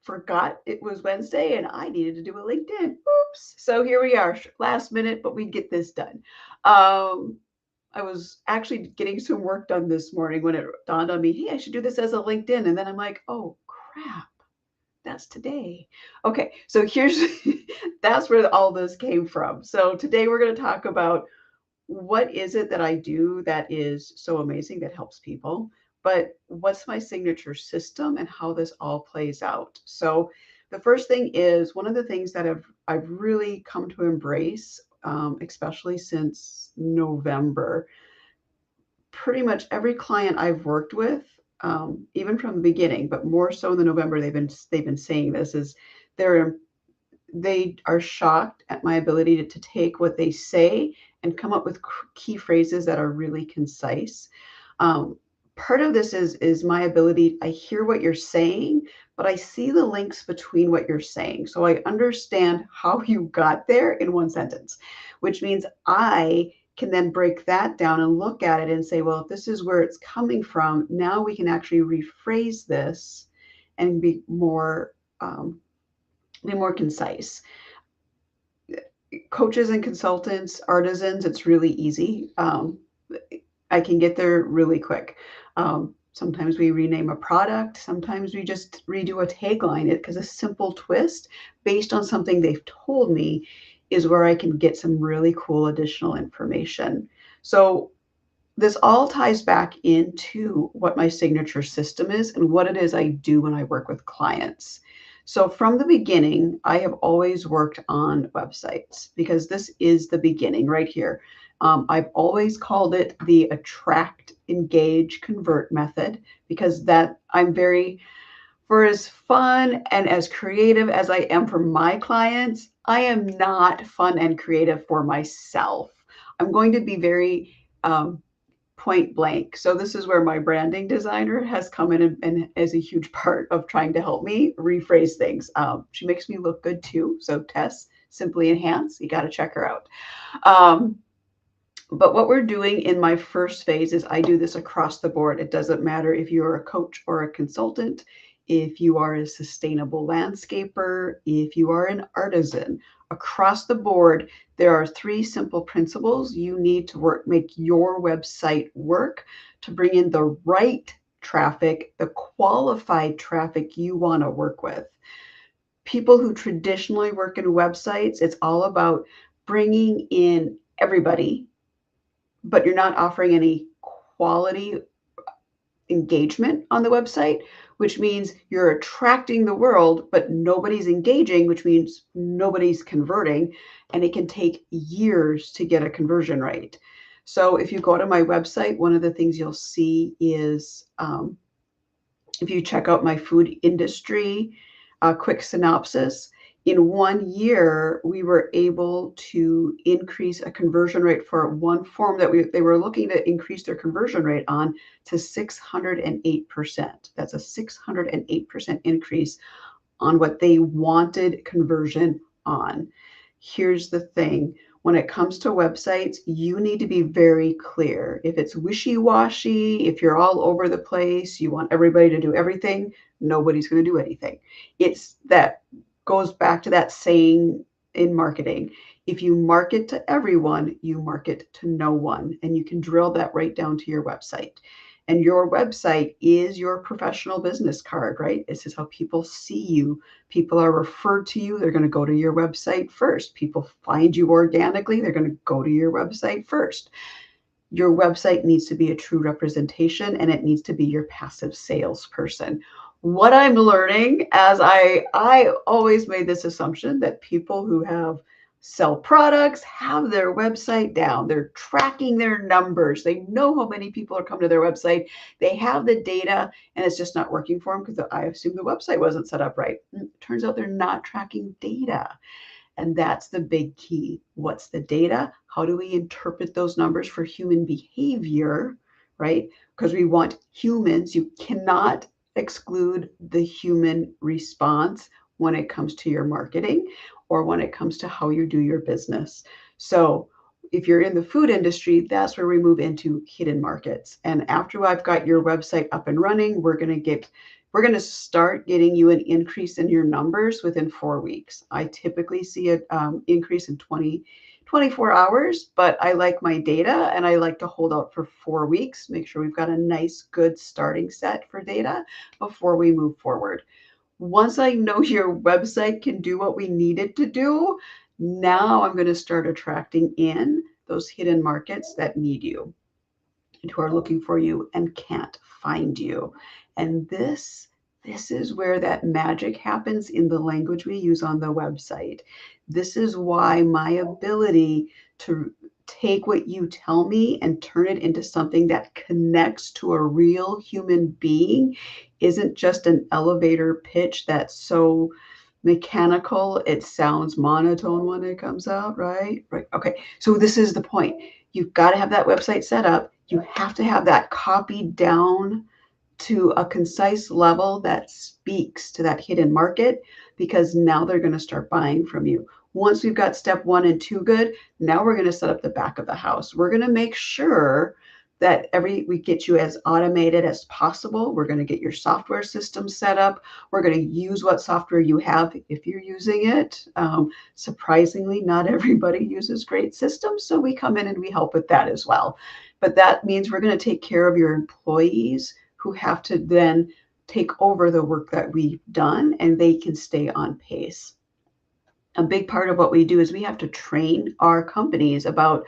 forgot it was Wednesday and I needed to do a LinkedIn. Oops. So here we are, last minute, but we get this done. I was actually getting some work done this morning when it dawned on me, hey, I should do this as a LinkedIn. And then I'm like, oh, crap. That's today. Okay, so here's that's where all this came from. So today we're going to talk about what is it that I do that is so amazing that helps people, but what's my signature system and how this all plays out. So the first thing is one of the things that I've really come to embrace, especially since November. Pretty much every client I've worked with, even from the beginning, but more so in the November, they've been saying this is they're they are shocked at my ability to take what they say and come up with key phrases that are really concise. Um, Part of this is my ability. I hear what you're saying, but I see the links between what you're saying. So I understand how you got there in one sentence, which means I can then break that down and look at it and say, well, if this is where it's coming from, now we can actually rephrase this and be more concise. Coaches and consultants, artisans, it's really easy. I can get there really quick. Sometimes we rename a product. Sometimes we just redo a tagline. Because a simple twist based on something they've told me is where I can get some really cool additional information. So this all ties back into what my signature system is and what it is I do when I work with clients. So from the beginning, I have always worked on websites because this is the beginning right here. I've always called it the attract, engage, convert method because that I'm very, for as fun and as creative as I am for my clients, I am not fun and creative for myself. I'm going to be very point blank. So this is where my branding designer has come in and is a huge part of trying to help me rephrase things. She makes me look good too. So Tess, Simply Enhance, you got to check her out. Um, but what we're doing in my first phase is I do this across the board. It doesn't matter if you're a coach or a consultant, if you are a sustainable landscaper, if you are an artisan. Across the board, there are three simple principles you need to make your website work to bring in the right traffic, the qualified traffic you want to work with. People who traditionally work in websites, it's all about bringing in everybody, but you're not offering any quality engagement on the website, which means you're attracting the world, but nobody's engaging, which means nobody's converting. And it can take years to get a conversion rate. So if you go to my website, one of the things you'll see is if you check out my food industry quick synopsis, in 1 year, we were able to increase a conversion rate for one form that they were looking to increase their conversion rate on to 608%. That's a 608% increase on what they wanted conversion on. Here's the thing. When it comes to websites, you need to be very clear. If it's wishy-washy, if you're all over the place, you want everybody to do everything, nobody's going to do anything. It's that goes back to that saying in marketing. If you market to everyone, you market to no one. And you can drill that right down to your website. And your website is your professional business card, right? This is how people see you. People are referred to you. They're going to go to your website first. People find you organically. They're going to go to your website first. Your website needs to be a true representation, and it needs to be your passive salesperson. What I'm learning, as I always made this assumption that people who sell products have their website down. They're tracking their numbers. They know how many people are coming to their website. They have the data, and it's just not working for them because I assume the website wasn't set up right. Turns out they're not tracking data. And that's the big key. What's the data? How do we interpret those numbers for human behavior, right? Because we want humans. You cannot exclude the human response when it comes to your marketing or when it comes to how you do your business. So if you're in the food industry, that's where we move into hidden markets. And after I've got your website up and running, we're we're going to start getting you an increase in your numbers within 4 weeks. I typically see an increase in 24 hours, but I like my data and I like to hold out for 4 weeks, make sure we've got a nice, good starting set for data before we move forward. Once I know your website can do what we need it to do, now I'm going to start attracting in those hidden markets that need you and who are looking for you and can't find you. And this is where that magic happens in the language we use on the website. This is why my ability to take what you tell me and turn it into something that connects to a real human being isn't just an elevator pitch that's so mechanical, it sounds monotone when it comes out, right? Right. Okay. So this is the point. You've got to have that website set up. You have to have that copied down to a concise level that speaks to that hidden market, because now they're going to start buying from you. Once we've got step 1 and 2 good, now we're going to set up the back of the house. We're going to make sure that we get you as automated as possible. We're going to get your software system set up. We're going to use what software you have if you're using it. Surprisingly, not everybody uses great systems, so we come in and we help with that as well. But that means we're going to take care of your employees who have to then take over the work that we've done, and they can stay on pace. A big part of what we do is we have to train our companies about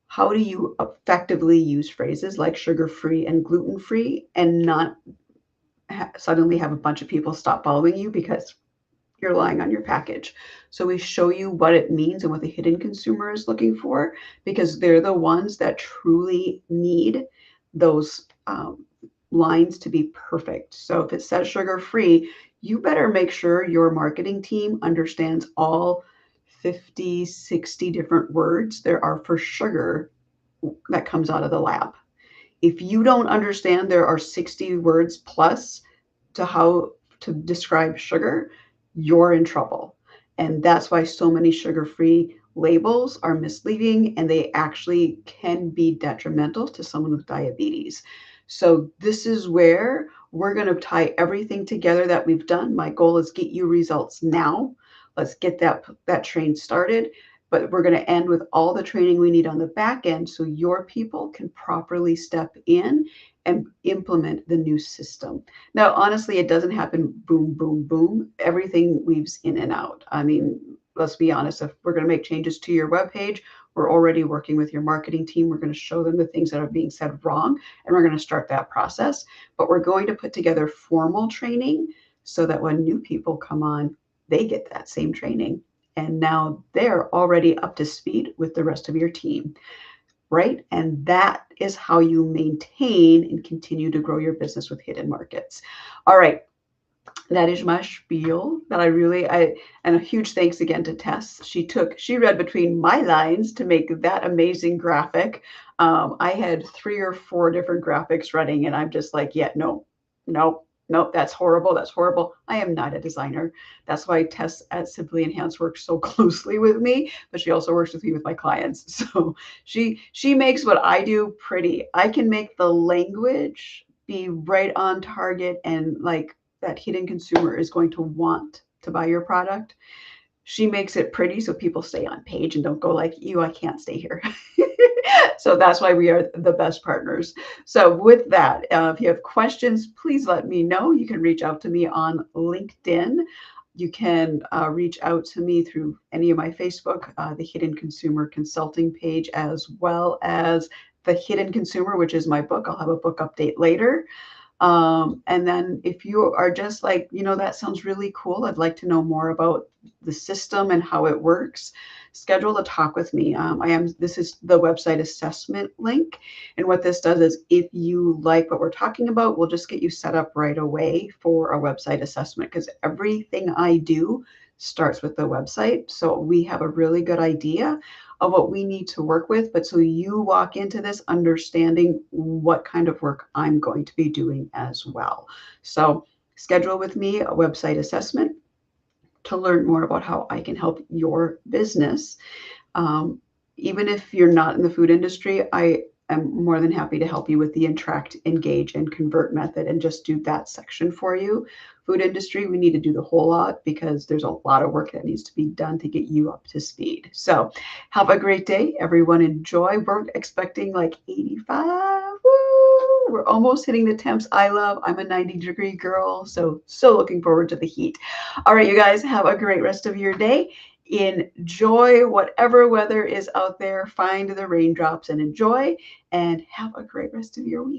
how do you effectively use phrases like sugar-free and gluten-free and not suddenly have a bunch of people stop following you because you're lying on your package. So we show you what it means and what the hidden consumer is looking for, because they're the ones that truly need those lines to be perfect. So if it says sugar-free, you better make sure your marketing team understands all 50, 60 different words there are for sugar that comes out of the lab. If you don't understand there are 60 words plus to how to describe sugar, you're in trouble. And that's why so many sugar-free labels are misleading, and they actually can be detrimental to someone with diabetes. So this is where we're going to tie everything together that we've done. My goal is get you results now. Let's get that train started. But we're going to end with all the training we need on the back end so your people can properly step in and implement the new system. Now, honestly, it doesn't happen boom, boom, boom. Everything weaves in and out. I mean, let's be honest, if we're going to make changes to your webpage, we're already working with your marketing team. We're going to show them the things that are being said wrong, and we're going to start that process. But we're going to put together formal training so that when new people come on, they get that same training. And now they're already up to speed with the rest of your team, right? And that is how you maintain and continue to grow your business with hidden markets. All right. That is my spiel that and a huge thanks again to Tess. She read between my lines to make that amazing graphic. I had 3 or 4 different graphics running, and I'm just like, yeah, no, no, no, that's horrible. That's horrible. I am not a designer. That's why Tess at Simply Enhance works so closely with me, but she also works with me with my clients. So she makes what I do pretty. I can make the language be right on target, and like that hidden consumer is going to want to buy your product. She makes it pretty so people stay on page and don't go like, you, I can't stay here. So that's why we are the best partners. So with that, if you have questions, please let me know. You can reach out to me on LinkedIn. You can reach out to me through any of my Facebook, the Hidden Consumer Consulting page, as well as the Hidden Consumer, which is my book. I'll have a book update later. And then if you are just like, that sounds really cool, I'd like to know more about the system and how it works, schedule a talk with me. This is the website assessment link. And what this does is if you like what we're talking about, we'll just get you set up right away for a website assessment, because everything I do starts with the website. So we have a really good idea of what we need to work with, but so you walk into this understanding what kind of work I'm going to be doing as well. So schedule with me a website assessment to learn more about how I can help your business. Even if you're not in the food industry, I I'm more than happy to help you with the attract, engage, and convert method and just do that section for you. Food industry, we need to do the whole lot because there's a lot of work that needs to be done to get you up to speed. So have a great day. Everyone enjoy. We're expecting like 85. Woo! We're almost hitting the temps I love. I'm a 90-degree girl, so looking forward to the heat. All right, you guys, have a great rest of your day. Enjoy whatever weather is out there. Find the raindrops and enjoy, and have a great rest of your week.